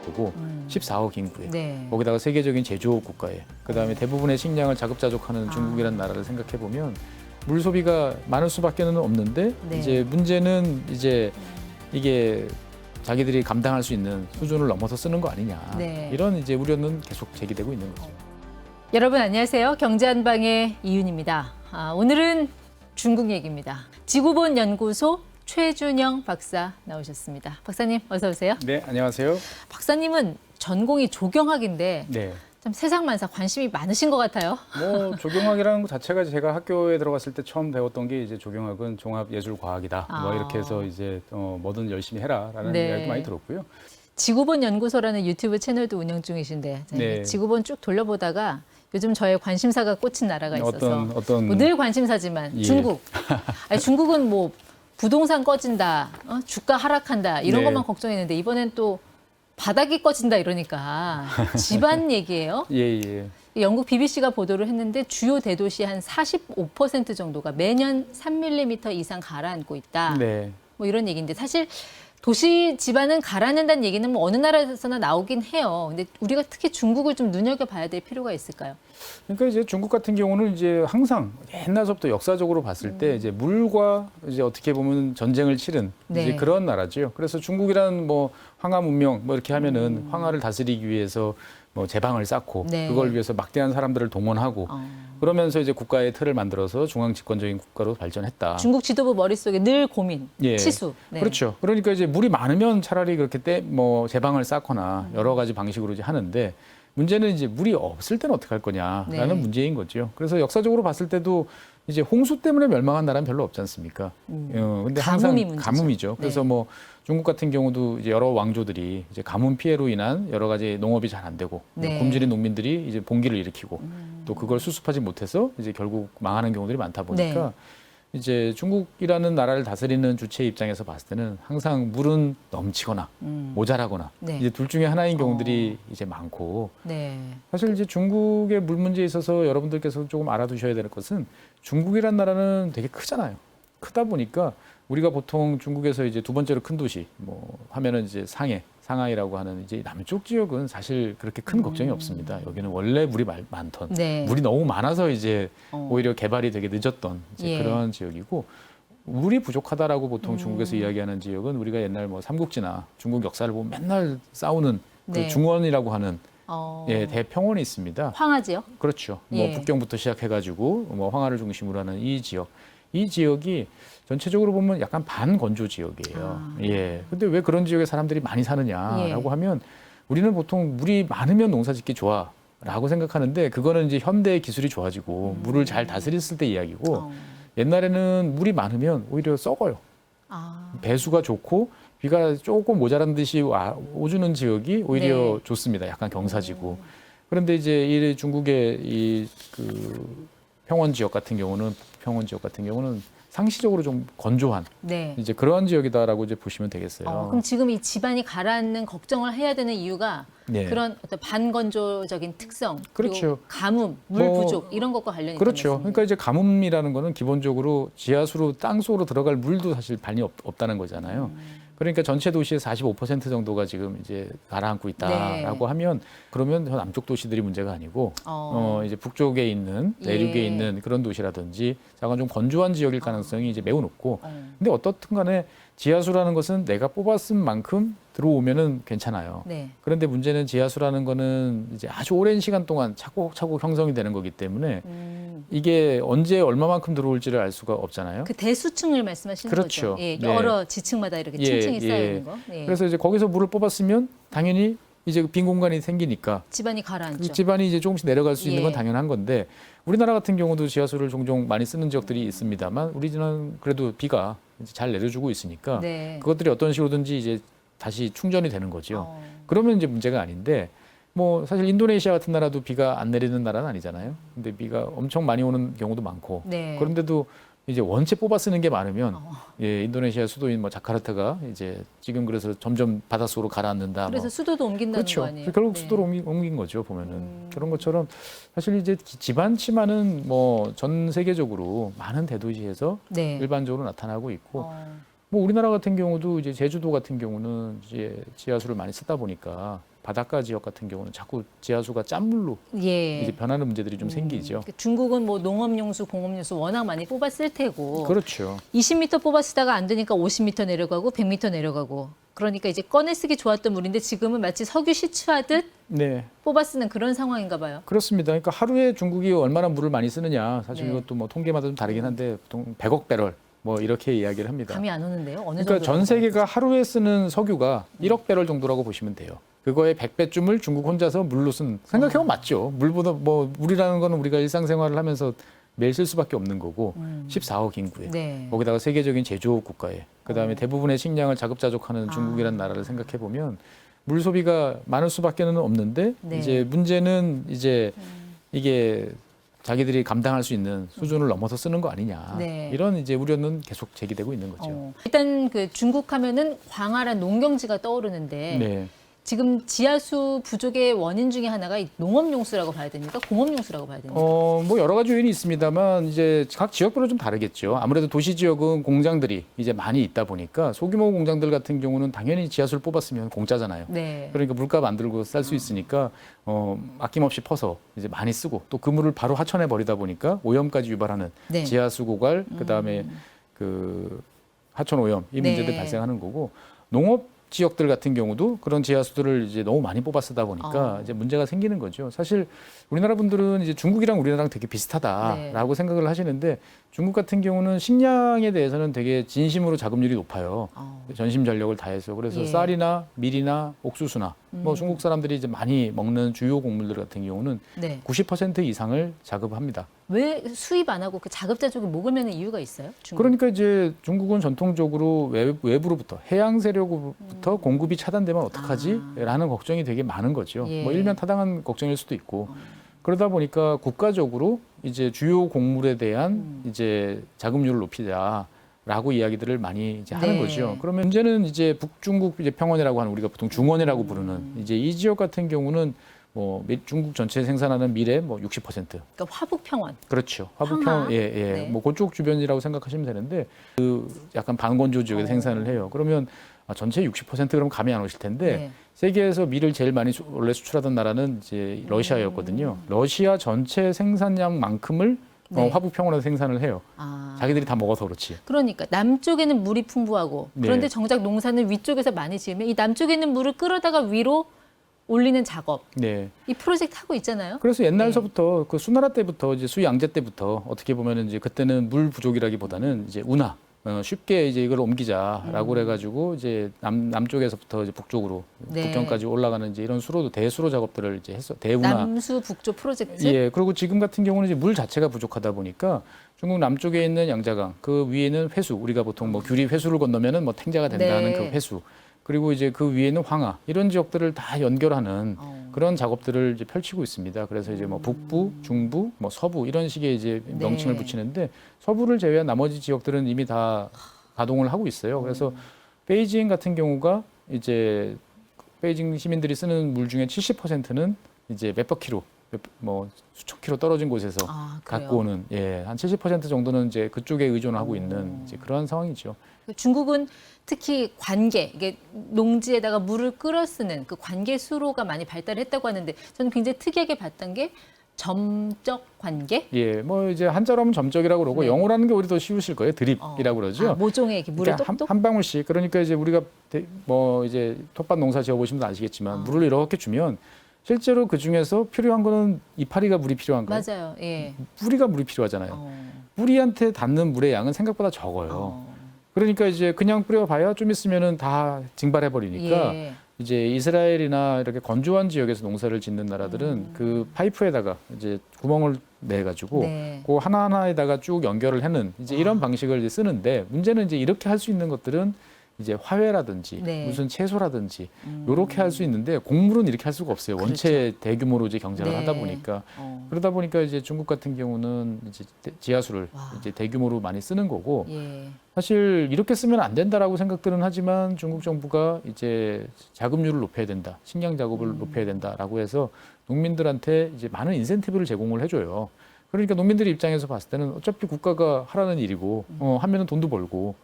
거고 14억 인구에 네. 거기다가 세계적인 제조업 국가에 그다음에 대부분의 식량을 자급자족하는 중국이라는 나라를 생각해 보면 물 소비가 많을 수밖에는 없는데 네. 이제 문제는 이제 이게 자기들이 감당할 수 있는 수준을 넘어서 쓰는 거 아니냐 네. 이런 이제 우려는 계속 제기되고 있는 거죠. 여러분 안녕하세요. 경제한방의 이윤입니다. 오늘은 중국 얘기입니다. 지구본 연구소 최준영 박사 나오셨습니다. 박사님 어서 오세요. 네, 안녕하세요. 박사님은 전공이 조경학인데 네. 참 세상만사 관심이 많으신 것 같아요. 뭐 조경학이라는 것 자체가 제가 학교에 들어갔을 때 처음 배웠던 게 이제 조경학은 종합예술과학이다. 뭐 이렇게 해서 이제 뭐든 열심히 해라라는 네. 이야기 많이 들었고요. 지구본 연구소라는 유튜브 채널도 운영 중이신데 네. 지구본 쭉 돌려보다가 요즘 저의 관심사가 꽂힌 나라가 있어서 어떤 뭐 늘 관심사지만 예. 중국. 아니, 중국은 뭐 부동산 꺼진다, 주가 하락한다 이런 네. 것만 걱정했는데 이번엔 또 바닥이 꺼진다 이러니까 집안 얘기예요. 예, 예. 영국 BBC가 보도를 했는데 주요 대도시 한 45% 정도가 매년 3mm 이상 가라앉고 있다. 네. 뭐 이런 얘기인데 사실 도시 집안은 가라앉는다는 얘기는 뭐 어느 나라에서나 나오긴 해요. 근데 우리가 특히 중국을 좀 눈여겨봐야 될 필요가 있을까요? 그러니까 이제 중국 같은 경우는 이제 항상 옛날부터 역사적으로 봤을 때 이제 물과 이제 어떻게 보면 전쟁을 치른 네. 이제 그런 나라죠. 그래서 중국이라는 뭐 황하 문명 뭐 이렇게 하면은 황하를 다스리기 위해서 뭐 제방을 쌓고 네. 그걸 위해서 막대한 사람들을 동원하고 그러면서 이제 국가의 틀을 만들어서 중앙 집권적인 국가로 발전했다. 중국 지도부 머릿속에 늘 고민, 예. 치수. 네. 그렇죠. 그러니까 이제 물이 많으면 차라리 그렇게 뭐 제방을 쌓거나 여러 가지 방식으로 이제 하는데 문제는 이제 물이 없을 때는 어떻게 할 거냐라는 네. 문제인 거죠. 그래서 역사적으로 봤을 때도 이제 홍수 때문에 멸망한 나라는 별로 없지 않습니까? 근데 항상 가뭄이 문제죠. 가뭄이죠. 그래서 네. 뭐 중국 같은 경우도 이제 여러 왕조들이 이제 가뭄 피해로 인한 여러 가지 농업이 잘 안 되고 네. 굶주린 농민들이 이제 봉기를 일으키고 또 그걸 수습하지 못해서 이제 결국 망하는 경우들이 많다 보니까 네. 이제 중국이라는 나라를 다스리는 주체 입장에서 봤을 때는 항상 물은 넘치거나 모자라거나 네. 이제 둘 중에 하나인 경우들이 이제 많고 네. 사실 이제 중국의 물 문제에 있어서 여러분들께서 조금 알아두셔야 될 것은 중국이란 나라는 되게 크잖아요. 크다 보니까 우리가 보통 중국에서 이제 두 번째로 큰 도시 뭐 하면은 이제 상하이라고 하는 이제 남쪽 지역은 사실 그렇게 큰 걱정이 없습니다. 여기는 원래 물이 많던 네. 물이 너무 많아서 이제 오히려 개발이 되게 늦었던 이제 예. 그런 지역이고 물이 부족하다라고 보통 중국에서 이야기하는 지역은 우리가 옛날 뭐 삼국지나 중국 역사를 보면 맨날 싸우는 그 네. 중원이라고 하는 어, 예, 대평원이 있습니다. 황하지요? 그렇죠. 예. 뭐 북경부터 시작해가지고 뭐 황하를 중심으로 하는 이 지역이 전체적으로 보면 약간 반건조 지역이에요. 예. 근데 왜 그런 지역에 사람들이 많이 사느냐라고 예. 하면 우리는 보통 물이 많으면 농사짓기 좋아라고 생각하는데 그거는 이제 현대 기술이 좋아지고 물을 잘 다스렸을 때 이야기고 옛날에는 물이 많으면 오히려 썩어요. 아, 배수가 좋고 비가 조금 모자란 듯이 오주는 지역이 오히려 네. 좋습니다. 약간 경사지고. 그런데 이제 이 중국의 이 그 평원 지역 같은 경우는 상시적으로 좀 건조한 네. 이제 그러한 지역이다라고 이제 보시면 되겠어요. 그럼 지금 이 집안이 가라앉는 걱정을 해야 되는 이유가 네. 그런 어떤 반건조적인 특성, 그리고 그렇죠. 가뭄, 물 뭐, 부족 이런 것과 관련이 있는 그렇죠. 말씀이에요. 그러니까 이제 가뭄이라는 거는 기본적으로 지하수로 땅 속으로 들어갈 물도 사실 많이 없다는 거잖아요. 그러니까 전체 도시의 45% 정도가 지금 이제 가라앉고 있다라고 네. 하면 그러면 저 남쪽 도시들이 문제가 아니고 이제 북쪽에 있는 내륙에 예. 있는 그런 도시라든지 약간 좀 건조한 지역일 가능성이 이제 매우 높고 근데 어떻든 간에 지하수라는 것은 내가 뽑았은 만큼 들어오면은 괜찮아요. 네. 그런데 문제는 지하수라는 거는 이제 아주 오랜 시간 동안 차곡차곡 형성이 되는 거기 때문에 이게 언제 얼마만큼 들어올지를 알 수가 없잖아요. 그 대수층을 말씀하시는 그렇죠. 거죠. 예, 네. 여러 지층마다 이렇게 층층이 쌓여 있는 거. 예. 그래서 이제 거기서 물을 뽑았으면 당연히 이제 빈 공간이 생기니까 집안이 그 가라앉죠. 집안이 이제 조금씩 내려갈 수 있는 건 예. 당연한 건데 우리나라 같은 경우도 지하수를 종종 많이 쓰는 지역들이 있습니다만 우리는 그래도 비가 이제 잘 내려주고 있으니까 네. 그것들이 어떤 식으로든지 이제 다시 충전이 되는 거죠. 어. 그러면 이제 문제가 아닌데 뭐 사실 인도네시아 같은 나라도 비가 안 내리는 나라는 아니잖아요. 근데 비가 엄청 많이 오는 경우도 많고 네. 그런데도 이제 원체 뽑아 쓰는 게 많으면 예, 인도네시아 수도인 뭐 자카르타가 이제 지금 그래서 점점 바닷속으로 가라앉는다. 그래서 뭐. 수도도 옮긴다는 그렇죠. 거 아니에요? 결국 네. 수도로 옮긴 거죠 보면은 그런 것처럼 사실 이제 집안 침하는 뭐 전 세계적으로 많은 대도시에서 네. 일반적으로 나타나고 있고 어. 뭐 우리나라 같은 경우도 이제 제주도 같은 경우는 이제 지하수를 많이 쓰다 보니까 바닷가 지역 같은 경우는 자꾸 지하수가 짠물로 예. 이제 변하는 문제들이 좀 생기죠. 중국은 뭐 농업용수, 공업용수 워낙 많이 뽑았을 테고 그렇죠. 20m 뽑아쓰다가 안 되니까 50m 내려가고 100m 내려가고 그러니까 이제 꺼내 쓰기 좋았던 물인데 지금은 마치 석유 시추하듯 네. 뽑아 쓰는 그런 상황인가 봐요. 그렇습니다. 그러니까 하루에 중국이 얼마나 물을 많이 쓰느냐 사실 네. 이것도 뭐 통계마다 좀 다르긴 한데 보통 100억 배럴 뭐 이렇게 이야기를 합니다. 감이 안 오는데요. 어느 그러니까 정도? 전 세계가 하루에 쓰는 석유가 1억 배럴 정도라고 보시면 돼요. 그거의 100배쯤을 중국 혼자서 물로 쓴 생각해보면 맞죠. 물보다 뭐 물이라는 거는 우리가 일상생활을 하면서 매일 쓸 수밖에 없는 거고 14억 인구에 네. 거기다가 세계적인 제조업 국가에 그다음에 대부분의 식량을 자급자족하는 중국이라는 나라를 생각해 보면 물 소비가 많을 수밖에는 없는데 네. 이제 문제는 이제 이게 자기들이 감당할 수 있는 수준을 넘어서 쓰는 거 아니냐 네. 이런 이제 우려는 계속 제기되고 있는 거죠. 일단 그 중국 하면은 광활한 농경지가 떠오르는데 네. 지금 지하수 부족의 원인 중에 하나가 이 농업용수라고 봐야 됩니까? 공업용수라고 봐야 됩니까? 뭐 여러 가지 요인이 있습니다만 이제 각 지역별로 좀 다르겠죠. 아무래도 도시 지역은 공장들이 이제 많이 있다 보니까 소규모 공장들 같은 경우는 당연히 지하수를 뽑았으면 공짜잖아요. 네. 그러니까 물값 안 들고 쌀 수 있으니까 아낌없이 퍼서 이제 많이 쓰고 또 그 물을 바로 하천에 버리다 보니까 오염까지 유발하는 네. 지하수 고갈 그다음에 그 하천 오염 이 네. 문제들 발생하는 거고 농업 지역들 같은 경우도 그런 지하수들을 이제 너무 많이 뽑아 쓰다 보니까 이제 문제가 생기는 거죠. 사실 우리나라 분들은 이제 중국이랑 우리나라랑 되게 비슷하다라고 생각을 하시는데 중국 같은 경우는 식량에 대해서는 되게 진심으로 자급률이 높아요. 전심 전력을 다해서 그래서 예. 쌀이나 밀이나 옥수수나 뭐 중국 사람들이 이제 많이 먹는 주요 곡물들 같은 경우는 네. 90% 이상을 자급합니다. 왜 수입 안 하고 그 자급자족이 목을 매는 이유가 있어요? 중국? 그러니까 이제 중국은 전통적으로 외부로부터 해양 세력으로부터 공급이 차단되면 어떡하지? 라는 걱정이 되게 많은 거죠. 예. 뭐 일면 타당한 걱정일 수도 있고 그러다 보니까 국가적으로 이제 주요 곡물에 대한 이제 자급률을 높이자라고 이야기들을 많이 이제 하는 네. 거죠. 그러면 문제는 이제 북중국 이제 평원이라고 하는 우리가 보통 중원이라고 부르는 이제 이 지역 같은 경우는 뭐 중국 전체 생산하는 밀의 뭐 60%. 그러니까 화북평원. 그렇죠. 황하. 화북평, 예, 예. 네. 뭐 그쪽 주변이라고 생각하시면 되는데 그 약간 반건조 지역에서 생산을 해요. 그러면 전체 60% 그럼 감이 안 오실 텐데 네. 세계에서 밀을 제일 많이 원래 수출하던 나라는 이제 러시아였거든요. 러시아 전체 생산량만큼을 네. 화북평원에서 생산을 해요. 아. 자기들이 다 먹어서 그렇지. 그러니까 남쪽에는 물이 풍부하고 네. 그런데 정작 농사는 위쪽에서 많이 지으면 이 남쪽에 있는 물을 끌어다가 위로 올리는 작업. 네. 이 프로젝트 하고 있잖아요. 그래서 옛날서부터 그 수나라 때부터 이제 수양제 때부터 어떻게 보면은 이제 그때는 물 부족이라기보다는 이제 운하 쉽게 이제 이걸 옮기자라고 그래가지고 이제 남쪽에서부터 이제 북쪽으로 네. 북경까지 올라가는 이제 이런 수로도 대수로 작업들을 이제 했어 대운하. 남수 북쪽 프로젝트. 예. 그리고 지금 같은 경우는 이제 물 자체가 부족하다 보니까 중국 남쪽에 있는 양자강 그 위에는 회수 우리가 보통 뭐 규리 회수를 건너면은 뭐 탱자가 된다는 네. 그 회수. 그리고 이제 그 위에는 황하 이런 지역들을 다 연결하는 그런 작업들을 이제 펼치고 있습니다. 그래서 이제 뭐 북부, 중부, 뭐 서부 이런 식의 이제 명칭을 네. 붙이는데 서부를 제외한 나머지 지역들은 이미 다 가동을 하고 있어요. 그래서 베이징 같은 경우가 이제 베이징 시민들이 쓰는 물 중에 70%는 이제 몇백 킬로, 뭐 수천 킬로 떨어진 곳에서 그래요? 갖고 오는 한 70% 정도는 이제 그쪽에 의존하고 있는 이제 그러한 상황이죠. 중국은 특히 관계, 이게 농지에다가 물을 끌어 쓰는 그 관계 수로가 많이 발달했다고 하는데 저는 굉장히 특이하게 봤던 게 점적 관계? 예, 뭐 이제 한자로 하면 점적이라고 그러고 네. 영어로 하는 게 우리 더 쉬우실 거예요. 드립이라고 그러죠. 모종에 이렇게 물을 그러니까 똑똑. 한 방울씩. 그러니까 이제 우리가 뭐 이제 텃밭 농사 지어 보시면 아시겠지만 물을 이렇게 주면 실제로 그 중에서 필요한 거는 이파리가 물이 필요한가요? 맞아요. 예. 뿌리가 물이 필요하잖아요. 뿌리한테 닿는 물의 양은 생각보다 적어요. 그러니까 이제 그냥 뿌려봐야 좀 있으면은 다 증발해 버리니까 예. 이제 이스라엘이나 이렇게 건조한 지역에서 농사를 짓는 나라들은 그 파이프에다가 이제 구멍을 내 가지고 네. 그 하나하나에다가 쭉 연결을 하는 이제 이런 방식을 이제 쓰는데 문제는 이제 이렇게 할 수 있는 것들은 이제 화훼라든지 네. 무슨 채소라든지 이렇게 할 수 있는데 곡물은 이렇게 할 수가 없어요. 원체 대규모로 이제 경작을 네. 하다 보니까 그러다 보니까 이제 중국 같은 경우는 이제 지하수를 와. 이제 대규모로 많이 쓰는 거고 예. 사실 이렇게 쓰면 안 된다라고 생각들은 하지만 중국 정부가 이제 자급률을 높여야 된다, 식량 자급을 높여야 된다라고 해서 농민들한테 이제 많은 인센티브를 제공을 해줘요. 그러니까 농민들 입장에서 봤을 때는 어차피 국가가 하라는 일이고 하면은 돈도 벌고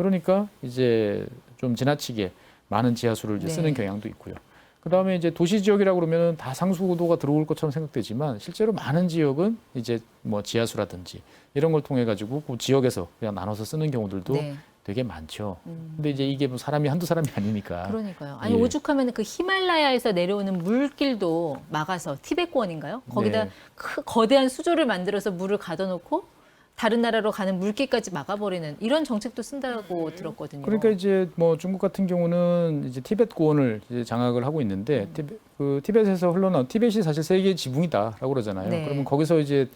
그러니까 이제 좀 지나치게 많은 지하수를 이제 쓰는 네. 경향도 있고요. 그다음에 이제 도시 지역이라고 그러면 다 상수도가 들어올 것처럼 생각되지만 실제로 많은 지역은 이제 뭐 지하수라든지 이런 걸 통해 가지고 그 지역에서 그냥 나눠서 쓰는 경우들도 네. 되게 많죠. 근데 이제 이게 뭐 사람이 한두 사람이 아니니까. 그러니까요. 아니 예. 오죽하면 그 히말라야에서 내려오는 물길도 막아서 티베트권인가요? 거기다 네. 거대한 수조를 만들어서 물을 가둬놓고 다른 나라로 가는 물길까지 막아버리는 이런 정책도 쓴다고 들었거든요. 그러니까 이제 뭐 중국 같은 경우는 이제 티베트 고원을 이제 장악을 하고 있는데 그 티베트에서 흘러나온 티베트이 사실 세계의 지붕이다라고 그러잖아요. 네. 그러면 거기서 이제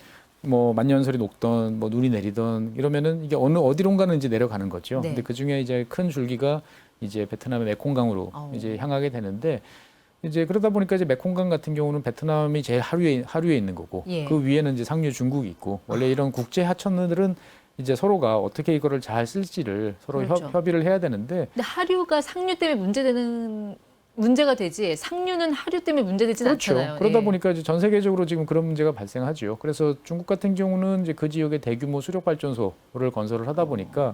뭐 만년설이 녹던 뭐 눈이 내리던 이러면은 이게 어느 어디론가는 이제 내려가는 거죠. 네. 근데 그 중에 이제 큰 줄기가 이제 베트남의 메콩강으로 이제 향하게 되는데 이제 그러다 보니까 이제 메콩강 같은 경우는 베트남이 제일 하류에 있는 거고 예. 그 위에는 이제 상류 중국이 있고 원래 이런 국제 하천들은 이제 서로가 어떻게 이거를 잘 쓸지를 서로 그렇죠. 협의를 해야 되는데 근데 하류가 상류 때문에 문제가 되지 상류는 하류 때문에 문제되지는 그렇죠. 않잖아요. 그러다 예. 보니까 이제 전 세계적으로 지금 그런 문제가 발생하지요. 그래서 중국 같은 경우는 이제 그 지역에 대규모 수력 발전소를 건설을 하다 보니까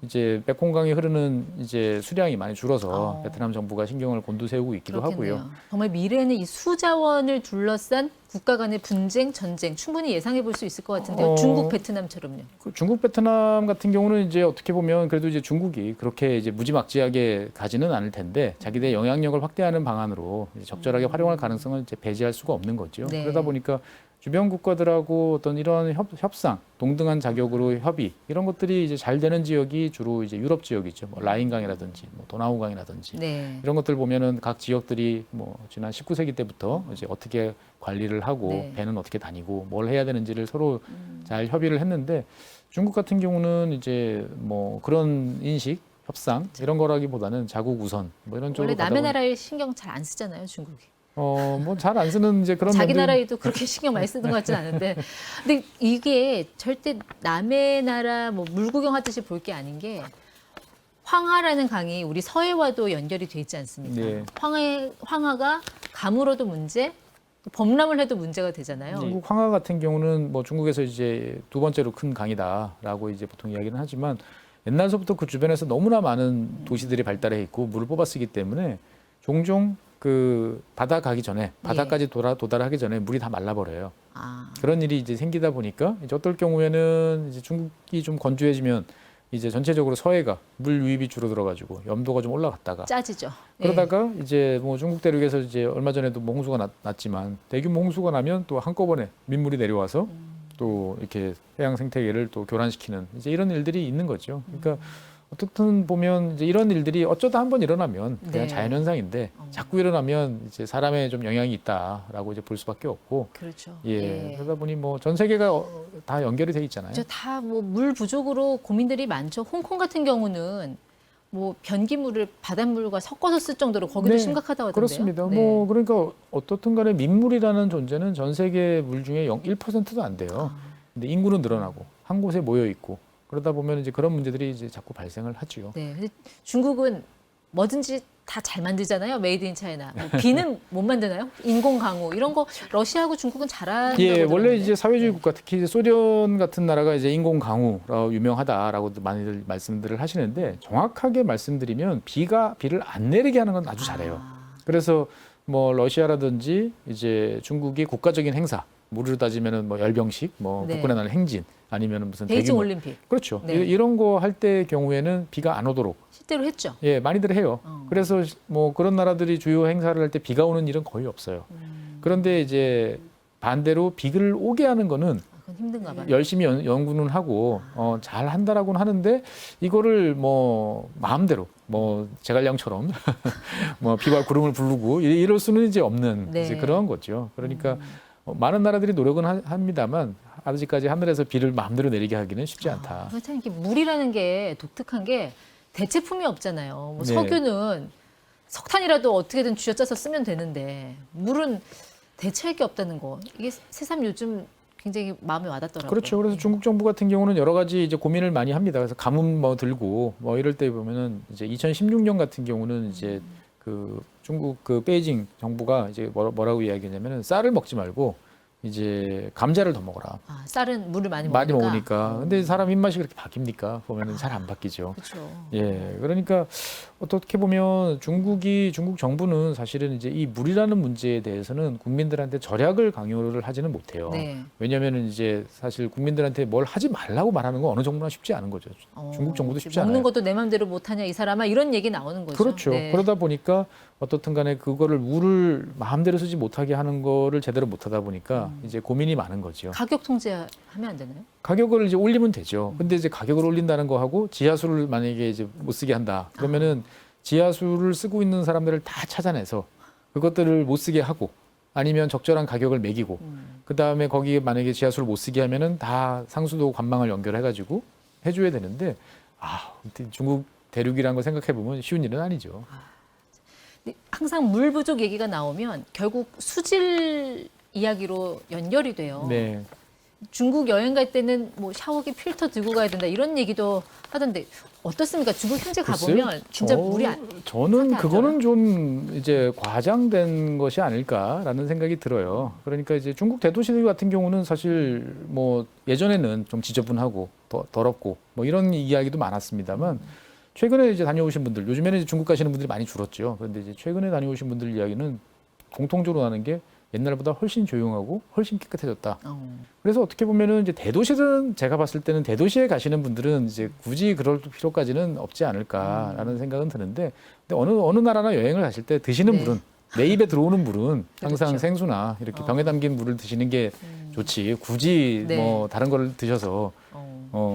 이제 메콩강이 흐르는 이제 수량이 많이 줄어서 베트남 정부가 신경을 곤두세우고 있기도 그렇겠네요. 하고요. 정말 미래에는 이 수자원을 둘러싼 국가 간의 분쟁, 전쟁 충분히 예상해 볼 수 있을 것 같은데요. 중국, 베트남처럼요. 그 중국, 베트남 같은 경우는 이제 어떻게 보면 그래도 이제 중국이 그렇게 이제 무지막지하게 가지는 않을 텐데 자기들의 영향력을 확대하는 방안으로 이제 적절하게 활용할 가능성을 이제 배제할 수가 없는 거죠. 네. 그러다 보니까 주변 국가들하고 어떤 이런 협상, 동등한 자격으로 협의 이런 것들이 이제 잘 되는 지역이 주로 이제 유럽 지역이죠. 뭐 라인강이라든지 뭐 도나우강이라든지 네. 이런 것들 보면은 각 지역들이 뭐 지난 19세기 때부터 이제 어떻게 관리를 하고 네. 배는 어떻게 다니고 뭘 해야 되는지를 서로 잘 협의를 했는데 중국 같은 경우는 이제 뭐 그런 인식, 협상 이런 거라기보다는 자국 우선 뭐 이런 쪽으로 원래 가다 남의 보니 나라에 신경 잘 안 쓰잖아요, 중국이. 뭐 잘 안 쓰는 이제 그런 자기 면들- 나라에도 그렇게 신경 많이 쓰는 것 같지는 않은데, 근데 이게 절대 남의 나라 뭐 물구경하듯이 볼 게 아닌 게 황하라는 강이 우리 서해와도 연결이 돼 있지 않습니까? 네. 황하가 가물어도 문제, 범람을 해도 문제가 되잖아요. 중국 황하 같은 경우는 뭐 중국에서 이제 두 번째로 큰 강이다라고 이제 보통 이야기는 하지만 옛날서부터 그 주변에서 너무나 많은 도시들이 발달해 있고 물을 뽑아 쓰기 때문에 종종 그 바다 가기 전에 바다까지 도달하기 전에 물이 다 말라버려요. 아, 그런 일이 이제 생기다 보니까 이제 어떨 경우에는 이제 중국이 좀 건조해지면 이제 전체적으로 서해가 물 유입이 줄어들어가지고 염도가 좀 올라갔다가 짜지죠. 그러다가 이제 뭐 중국 대륙에서 이제 얼마 전에도 뭐 홍수가 났지만 대규모 홍수가 나면 또 한꺼번에 민물이 내려와서 또 이렇게 해양 생태계를 또 교란시키는 이제 이런 일들이 있는 거죠. 그러니까 어떻든 보면 이제 이런 일들이 어쩌다 한번 일어나면 그냥 네. 자연현상인데 자꾸 일어나면 이제 사람에 좀 영향이 있다라고 이제 볼 수밖에 없고 그렇죠. 예. 그러다 보니 뭐 전 세계가 다 연결이 돼 있잖아요. 다뭐 물 부족으로 고민들이 많죠. 홍콩 같은 경우는 뭐 변기물을 바닷물과 섞어서 쓸 정도로 거기도 네, 심각하다고 하던데요. 그렇습니다. 네. 뭐 그러니까 어떻든 간에 민물이라는 존재는 전 세계 물 중에 1%도 안 돼요. 근데 인구는 늘어나고 한 곳에 모여 있고 그러다 보면 이제 그런 문제들이 이제 자꾸 발생을 하지요. 네, 근데 중국은 뭐든지 다 잘 만들잖아요. 메이드 인 차이나. 뭐 비는 못 만드나요? 인공 강우 이런 거 러시아하고 중국은 잘한다고 예, 원래 들었는데. 이제 사회주의 국가 특히 이제 소련 같은 나라가 이제 인공 강우로 유명하다라고 많이들 말씀들을 하시는데 정확하게 말씀드리면 비를 안 내리게 하는 건 아주 잘해요. 그래서 뭐 러시아라든지 이제 중국이 국가적인 행사 물을 따지면은 뭐 열병식, 뭐 네. 국군의 날 행진 아니면은 무슨 베이징 대규모 올림픽 그렇죠. 네. 이런 거 할 때 경우에는 비가 안 오도록 실제로 했죠. 예 많이들 해요. 그래서 뭐 그런 나라들이 주요 행사를 할 때 비가 오는 일은 거의 없어요. 그런데 이제 반대로 비를 오게 하는 거는 그건 힘든가 봐요. 열심히 연구는 하고 잘 한다라고는 하는데 이거를 뭐 마음대로 뭐 제갈량처럼 뭐 비와 구름을 부르고 이럴 수는 이제 없는 네. 이제 그런 거죠. 그러니까 많은 나라들이 노력은 합니다만 아직까지 하늘에서 비를 마음대로 내리게 하기는 쉽지 않다. 참 이게 물이라는 게 독특한 게 대체품이 없잖아요. 뭐 네. 석유는 석탄이라도 어떻게든 쥐어짜서 쓰면 되는데 물은 대체할 게 없다는 거. 이게 새삼 요즘 굉장히 마음에 와닿더라고요. 그렇죠. 그래서 중국 정부 같은 경우는 여러 가지 이제 고민을 많이 합니다. 그래서 가뭄 뭐 들고 뭐 이럴 때 보면은 이제 2016년 같은 경우는 이제 그 중국 그 베이징 정부가 이제 뭐라고 이야기했냐면은 쌀을 먹지 말고 이제 감자를 더 먹어라. 아, 쌀은 물을 많이 많이 먹으니까. 먹으니까. 근데 사람 입맛이 그렇게 바뀝니까? 보면은 잘 안 바뀌죠. 그렇죠. 예, 그러니까 어떻게 보면 중국 정부는 사실은 이제 이 물이라는 문제에 대해서는 국민들한테 절약을 강요를 하지는 못해요. 네. 왜냐하면 이제 사실 국민들한테 뭘 하지 말라고 말하는 건 어느 정부나 쉽지 않은 거죠. 중국 정부도 쉽지 먹는 않아요. 것도 내 맘대로 못하냐 이 사람아 이런 얘기 나오는 거죠. 그렇죠. 네. 그러다 보니까 어떻든 간에 그거를 물을 마음대로 쓰지 못하게 하는 거를 제대로 못하다 보니까 이제 고민이 많은 거죠. 가격 통제하면 안 되나요? 가격을 이제 올리면 되죠. 근데 이제 가격을 올린다는 거 하고 지하수를 만약에 이제 못 쓰게 한다. 그러면은 지하수를 쓰고 있는 사람들을 다 찾아내서 그것들을 못 쓰게 하고 아니면 적절한 가격을 매기고 그 다음에 거기에 만약에 지하수를 못 쓰게 하면은 다 상수도 관망을 연결해가지고 해줘야 되는데 중국 대륙이라는 거 생각해 보면 쉬운 일은 아니죠. 근데 항상 물 부족 얘기가 나오면 결국 수질 이야기로 연결이 돼요. 네. 중국 여행 갈 때는 뭐 샤워기 필터 들고 가야 된다 이런 얘기도 하던데 어떻습니까? 중국 현재 가보면 글쎄요, 진짜 물이 저는 상태 안 그거는 좀 이제 과장된 것이 아닐까라는 생각이 들어요. 그러니까 이제 중국 대도시들 같은 경우는 사실 뭐 예전에는 좀 지저분하고 더럽고 뭐 이런 이야기도 많았습니다만 최근에 이제 다녀오신 분들, 요즘에는 이제 중국 가시는 분들이 많이 줄었죠. 그런데 이제 최근에 다녀오신 분들 이야기는 공통적으로 하는 게 옛날보다 훨씬 조용하고 훨씬 깨끗해졌다. 그래서 어떻게 보면은 이제 대도시는 제가 봤을 때는 대도시에 가시는 분들은 이제 굳이 그럴 필요까지는 없지 않을까라는 생각은 드는데, 근데 어느 나라나 여행을 가실 때 드시는 네. 물은 내 입에 들어오는 물은 항상 그렇죠. 생수나 이렇게 병에 담긴 물을 드시는 게 좋지. 굳이 네. 뭐 다른 걸 드셔서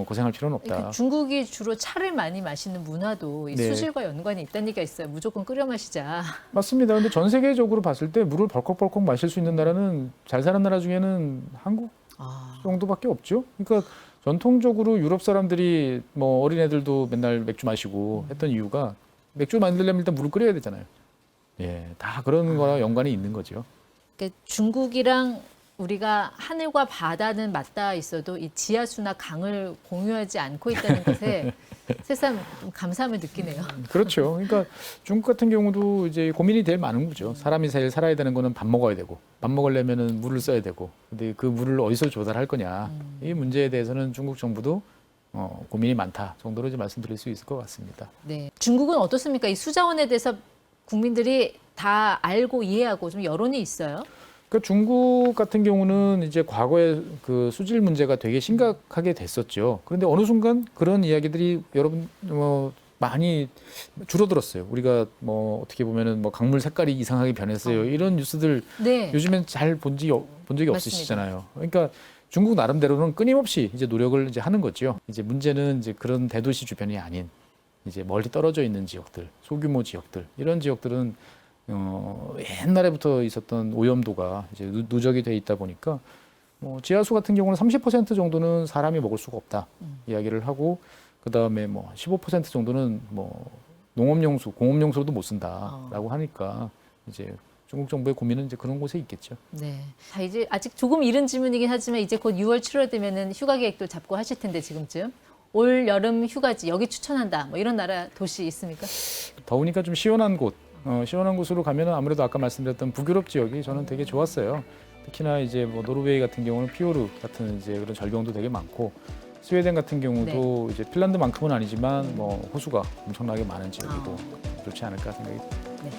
고생할 필요는 없다. 그러니까 중국이 주로 차를 많이 마시는 문화도 이 네. 수질과 연관이 있다는 얘기가 있어요. 무조건 끓여 마시자. 맞습니다. 근데 전 세계적으로 봤을 때 물을 벌컥벌컥 마실 수 있는 나라는 잘 사는 나라 중에는 한국 정도밖에 없죠. 그러니까 전통적으로 유럽 사람들이 뭐 어린애들도 맨날 맥주 마시고 했던 이유가 맥주 만들려면 일단 물을 끓여야 되잖아요. 예, 다 그런 거랑 연관이 있는 거죠. 그러니까 중국이랑 우리가 하늘과 바다는 맞닿아 있어도 이 지하수나 강을 공유하지 않고 있다는 것에 새삼 감사함을 느끼네요. 그렇죠. 그러니까 중국 같은 경우도 이제 고민이 제일 많은 거죠. 사람이 제일 살아야 되는 거는 밥 먹어야 되고, 밥 먹으려면은 물을 써야 되고, 근데 그 물을 어디서 조달할 거냐. 이 문제에 대해서는 중국 정부도 고민이 많다 정도로 이제 말씀드릴 수 있을 것 같습니다. 네. 중국은 어떻습니까? 이 수자원에 대해서 국민들이 다 알고 이해하고 좀 여론이 있어요? 그러니까 중국 같은 경우는 이제 과거에 그 수질 문제가 되게 심각하게 됐었죠. 그런데 어느 순간 그런 이야기들이 여러분 많이 줄어들었어요. 우리가 뭐 어떻게 보면은 뭐 강물 색깔이 이상하게 변했어요. 이런 뉴스들 네. 요즘엔 잘 본 적이 맞습니다. 없으시잖아요. 그러니까 중국 나름대로는 끊임없이 이제 노력을 이제 하는 거죠. 이제 문제는 이제 그런 대도시 주변이 아닌 이제 멀리 떨어져 있는 지역들, 소규모 지역들 이런 지역들은 옛날에부터 있었던 오염도가 이제 누적이 돼 있다 보니까 뭐 지하수 같은 경우는 30% 정도는 사람이 먹을 수가 없다 이야기를 하고 그 다음에 뭐 15% 정도는 뭐 농업용수, 공업용수로도 못 쓴다라고 하니까 이제 중국 정부의 고민은 이제 그런 곳에 있겠죠. 네. 자, 이제 아직 조금 이른 질문이긴 하지만 이제 곧 6월, 7월 되면은 휴가 계획도 잡고 하실 텐데 지금쯤 올 여름 휴가지 여기 추천한다. 뭐 이런 나라 도시 있습니까? 더우니까 좀 시원한 곳, 시원한 곳으로 가면은 아무래도 아까 말씀드렸던 북유럽 지역이 저는 되게 좋았어요. 특히나 이제 뭐 노르웨이 같은 경우는 피오르 같은 이제 그런 절경도 되게 많고 스웨덴 같은 경우도 이제 핀란드만큼은 아니지만 뭐 호수가 엄청나게 많은 지역이고 좋지 않을까 생각이 듭니다. 네.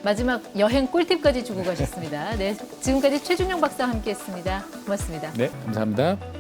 마지막 여행 꿀팁까지 주고 가셨습니다. 네. 지금까지 최준영 박사와 함께했습니다. 고맙습니다. 네, 감사합니다.